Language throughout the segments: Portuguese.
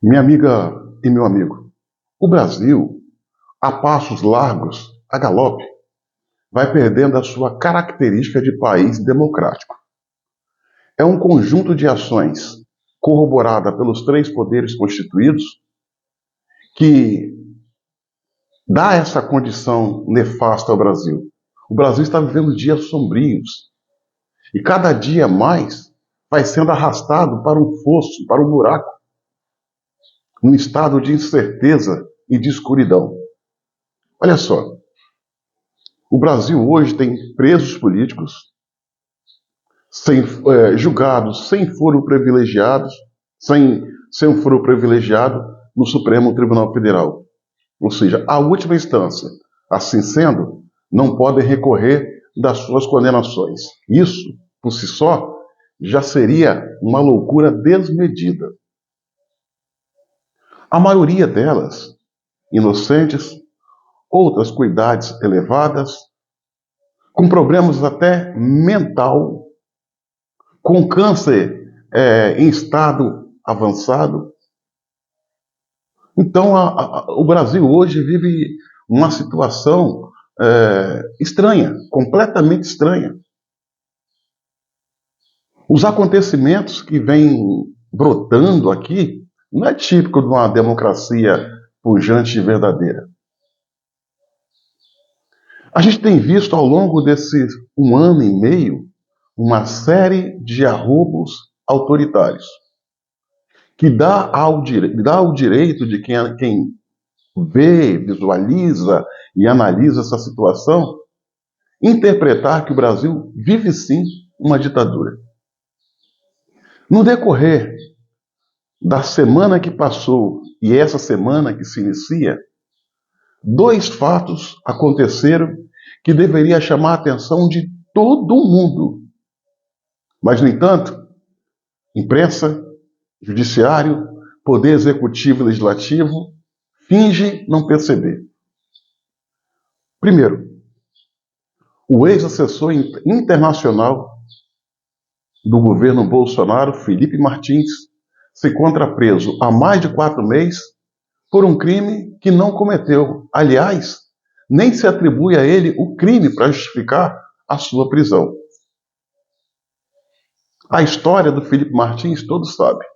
Minha amiga e meu amigo, o Brasil, a passos largos, a galope, vai perdendo a sua característica de país democrático. É um conjunto de ações corroborada pelos três poderes constituídos que dá essa condição nefasta ao Brasil. O Brasil está vivendo dias sombrios e cada dia mais vai sendo arrastado para um fosso, para um buraco, num estado de incerteza e de escuridão. Olha só, o Brasil hoje tem presos políticos, julgados sem foro privilegiado, sem um foro privilegiado no Supremo Tribunal Federal. Ou seja, a última instância. Assim sendo, não podem recorrer das suas condenações. Isso, por si só, já seria uma loucura desmedida. A maioria delas, inocentes, outras com idades elevadas, com problemas até mental, com câncer em estado avançado. Então, o Brasil hoje vive uma situação estranha, completamente estranha. Os acontecimentos que vêm brotando aqui não é típico de uma democracia pujante e verdadeira. A gente tem visto ao longo desse um ano e meio uma série de arroubos autoritários que dá o direito de quem vê, visualiza e analisa essa situação interpretar que o Brasil vive sim uma ditadura. No decorrer da semana que passou e essa semana que se inicia, dois fatos aconteceram que deveria chamar a atenção de todo mundo. Mas, no entanto, imprensa, judiciário, poder executivo e legislativo finge não perceber. Primeiro, o ex-assessor internacional do governo Bolsonaro, Felipe Martins, se encontra preso há mais de 4 meses por um crime que não cometeu. Aliás, nem se atribui a ele o crime para justificar a sua prisão. A história do Felipe Martins todos sabem.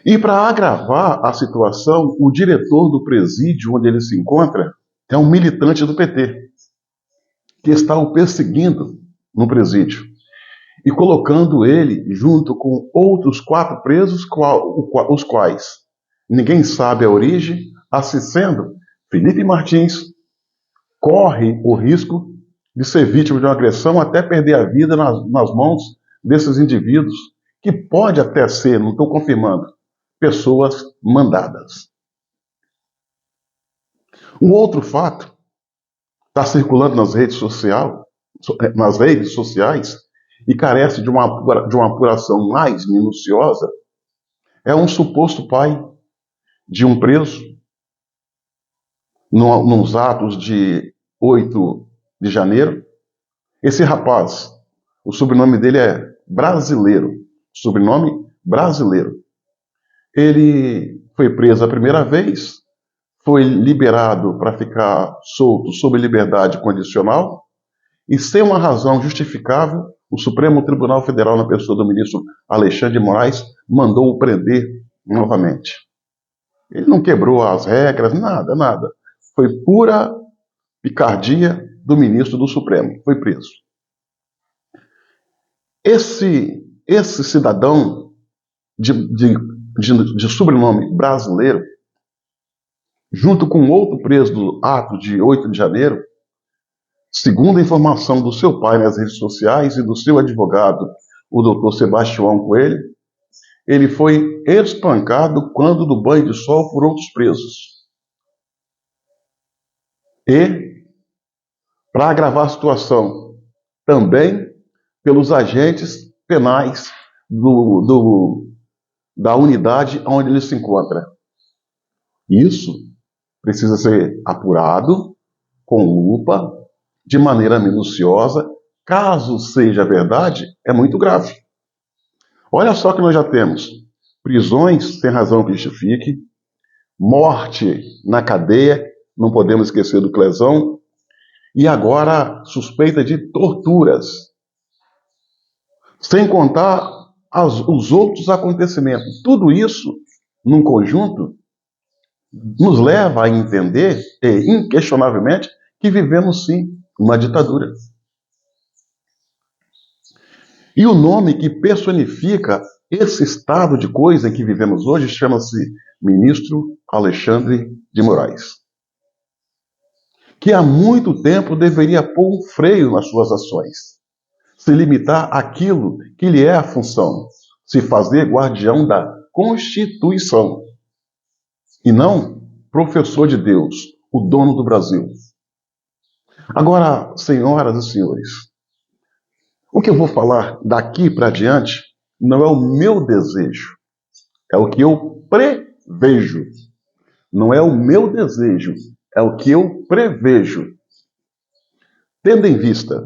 E para agravar a situação, o diretor do presídio onde ele se encontra é um militante do PT, que está o perseguindo no presídio e colocando ele junto com outros 4 presos, os quais ninguém sabe a origem. Assim sendo, Felipe Martins corre o risco de ser vítima de uma agressão até perder a vida nas mãos desses indivíduos, que pode até ser, não estou confirmando, pessoas mandadas. Um outro fato está circulando nas redes sociais e carece de uma apuração mais minuciosa, é um suposto pai de um preso nos atos de 8 de janeiro. Esse rapaz, o sobrenome dele é Brasileiro, sobrenome Brasileiro. Ele foi preso a primeira vez, foi liberado para ficar solto sob liberdade condicional e, sem uma razão justificável, o Supremo Tribunal Federal, na pessoa do ministro Alexandre de Moraes, mandou-o prender novamente. Ele não quebrou as regras, nada. Foi pura picardia do ministro do Supremo. Foi preso. Esse cidadão de sobrenome Brasileiro, junto com outro preso do ato de 8 de janeiro, segundo a informação do seu pai nas redes sociais e do seu advogado, o doutor Sebastião Coelho, ele foi espancado quando do banho de sol por outros presos. E, para agravar a situação, também pelos agentes penais da unidade onde ele se encontra. Isso precisa ser apurado com lupa, de maneira minuciosa. Caso seja verdade, é muito grave. Olha só que nós já temos prisões sem razão que justifique, morte na cadeia, não podemos esquecer do Clesão, e agora suspeita de torturas, sem contar os outros acontecimentos. Tudo isso, num conjunto, nos leva a entender, inquestionavelmente, que vivemos sim uma ditadura. E o nome que personifica esse estado de coisa em que vivemos hoje chama-se Ministro Alexandre de Moraes, que há muito tempo deveria pôr um freio nas suas ações, se limitar àquilo que lhe é a função, se fazer guardião da Constituição, e não professor de Deus, o dono do Brasil. Agora, senhoras e senhores, o que eu vou falar daqui para diante não é o meu desejo, é o que eu prevejo. Não é o meu desejo, é o que eu prevejo. Tendo em vista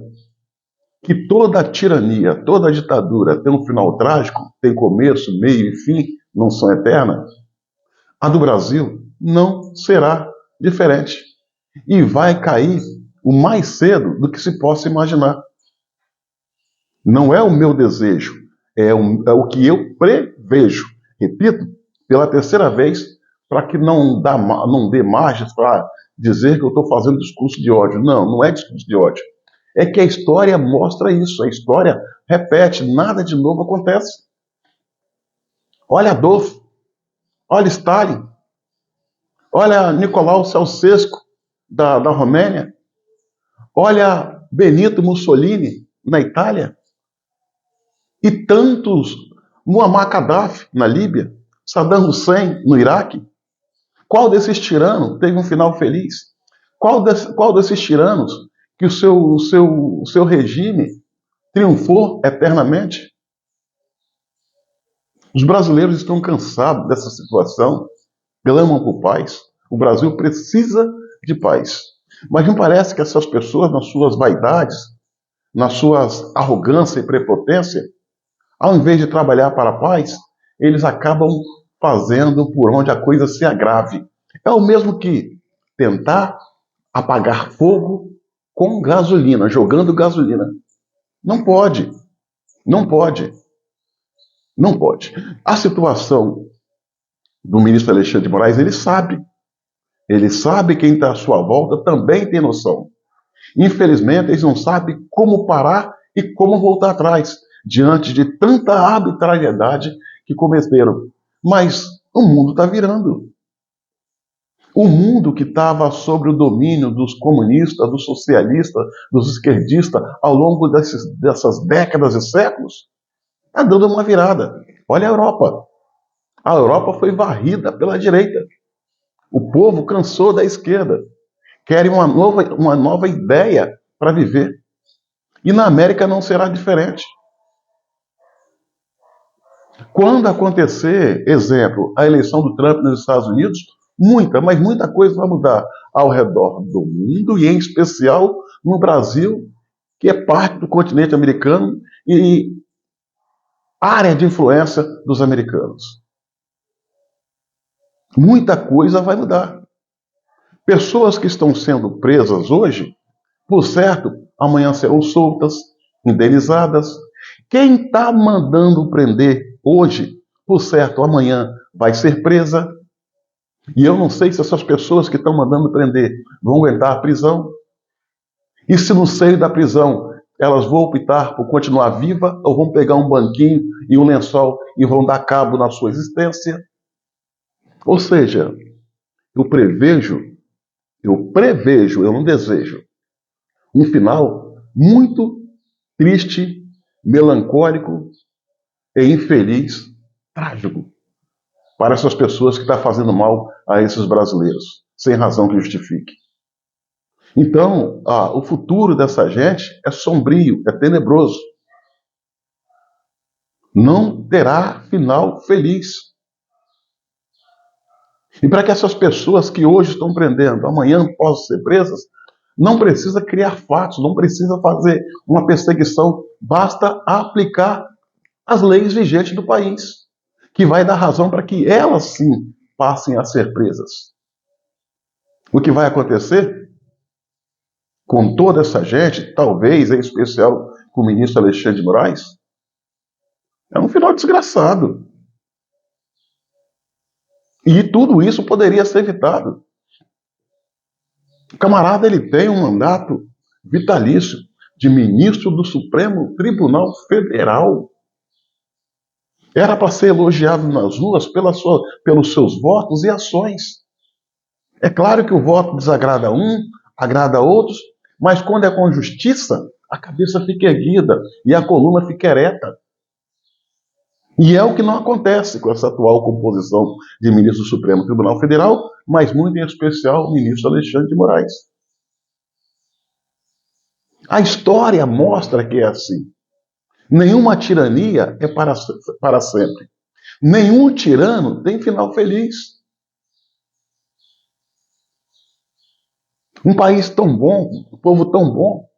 que toda tirania, toda ditadura tem um final trágico, tem começo, meio e fim, não são eternas, a do Brasil não será diferente. E vai cair o mais cedo do que se possa imaginar. Não é o meu desejo, é o que eu prevejo. Repito, pela terceira vez, para que não dê margens para dizer que eu estou fazendo discurso de ódio. Não, não é discurso de ódio. É que a história mostra isso. A história repete, nada de novo acontece. Olha Adolfo, olha Stalin, olha Nicolau Ceausescu da Romênia, olha Benito Mussolini na Itália, e tantos, Muammar Gaddafi na Líbia, Saddam Hussein no Iraque. Qual desses tiranos teve um final feliz? Qual desses tiranos que o seu regime triunfou eternamente? Os brasileiros estão cansados dessa situação, clamam por paz. O Brasil precisa de paz. Mas não parece que essas pessoas, nas suas vaidades, nas suas arrogância e prepotência, ao invés de trabalhar para a paz, eles acabam fazendo por onde a coisa se agrave. É o mesmo que tentar apagar fogo com gasolina, jogando gasolina. Não pode, não pode, não pode. A situação do ministro Alexandre de Moraes, ele sabe quem está à sua volta também tem noção. Infelizmente, eles não sabem como parar e como voltar atrás diante de tanta arbitrariedade que cometeram. Mas o mundo está virando. O mundo que estava sob o domínio dos comunistas, dos socialistas, dos esquerdistas ao longo dessas décadas e séculos, está dando uma virada. Olha a Europa. A Europa foi varrida pela direita. O povo cansou da esquerda. Querem uma nova ideia para viver. E na América não será diferente. Quando acontecer, exemplo, a eleição do Trump nos Estados Unidos, mas muita coisa vai mudar ao redor do mundo e, em especial, no Brasil, que é parte do continente americano e área de influência dos americanos. Muita coisa vai mudar. Pessoas que estão sendo presas hoje, por certo, amanhã serão soltas, indenizadas. Quem está mandando prender hoje, por certo, amanhã vai ser presa. E eu não sei se essas pessoas que estão mandando prender vão aguentar a prisão. E se no seio da prisão elas vão optar por continuar viva ou vão pegar um banquinho e um lençol e vão dar cabo na sua existência. Ou seja, eu prevejo, eu não desejo, um final muito triste, melancólico e infeliz, trágico, para essas pessoas que estão fazendo mal a esses brasileiros, sem razão que justifique. Então, o futuro dessa gente é sombrio, é tenebroso. Não terá final feliz. E para que essas pessoas que hoje estão prendendo, amanhã possam ser presas, não precisa criar fatos, não precisa fazer uma perseguição, basta aplicar as leis vigentes do país, que vai dar razão para que elas sim passem a ser presas. O que vai acontecer com toda essa gente, talvez em especial com o ministro Alexandre de Moraes, é um final desgraçado. E tudo isso poderia ser evitado. O camarada ele tem um mandato vitalício de ministro do Supremo Tribunal Federal. Era para ser elogiado nas ruas pelos seus votos e ações. É claro que o voto desagrada um, agrada outros, mas quando é com justiça, a cabeça fica erguida e a coluna fica ereta. E é o que não acontece com essa atual composição de ministro do Supremo Tribunal Federal, mas muito em especial o ministro Alexandre de Moraes. A história mostra que é assim. Nenhuma tirania é para sempre. Nenhum tirano tem final feliz. Um país tão bom, um povo tão bom,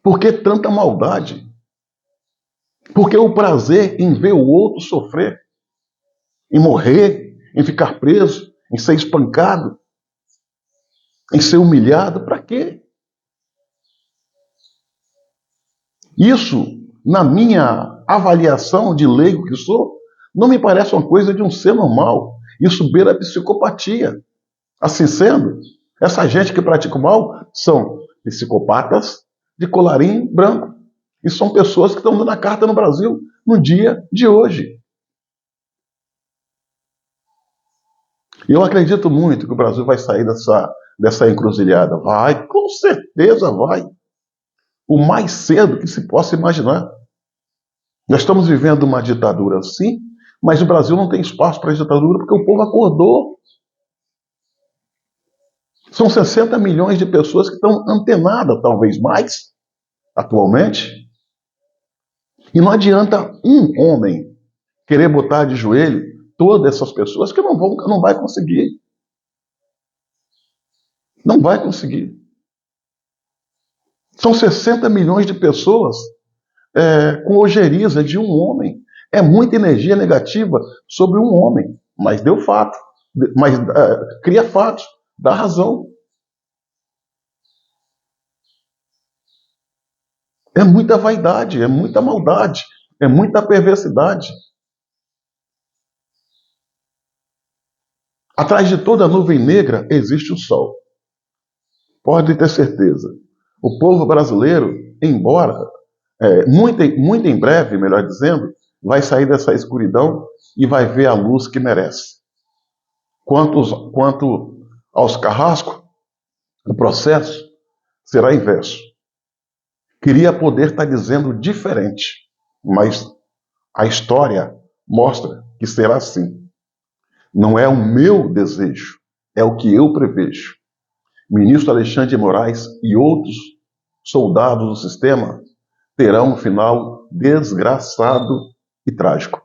por que tanta maldade? Por que o prazer em ver o outro sofrer, em morrer, em ficar preso, em ser espancado, em ser humilhado? Para quê? Isso, na minha avaliação de leigo que sou, não me parece uma coisa de um ser normal. Isso beira a psicopatia. Assim sendo, essa gente que pratica o mal são psicopatas de colarinho branco. E são pessoas que estão dando a carta no Brasil no dia de hoje. E eu acredito muito que o Brasil vai sair dessa encruzilhada. Vai, com certeza vai. O mais cedo que se possa imaginar. Nós estamos vivendo uma ditadura, sim, mas o Brasil não tem espaço para ditadura porque o povo acordou. São 60 milhões de pessoas que estão antenadas, talvez mais, atualmente. E não adianta um homem querer botar de joelho todas essas pessoas que não vai conseguir. Não vai conseguir. São 60 milhões de pessoas com ojeriza de um homem. É muita energia negativa sobre um homem, mas deu fato. Mas cria fatos, dá razão. É muita vaidade, é muita maldade, é muita perversidade. Atrás de toda nuvem negra existe o sol. Pode ter certeza. O povo brasileiro, embora muito em breve, melhor dizendo, vai sair dessa escuridão e vai ver a luz que merece. Quanto aos carrascos, o processo será inverso. Queria poder estar dizendo diferente, mas a história mostra que será assim. Não é o meu desejo, é o que eu prevejo. Ministro Alexandre de Moraes e outros soldados do sistema terão um final desgraçado e trágico.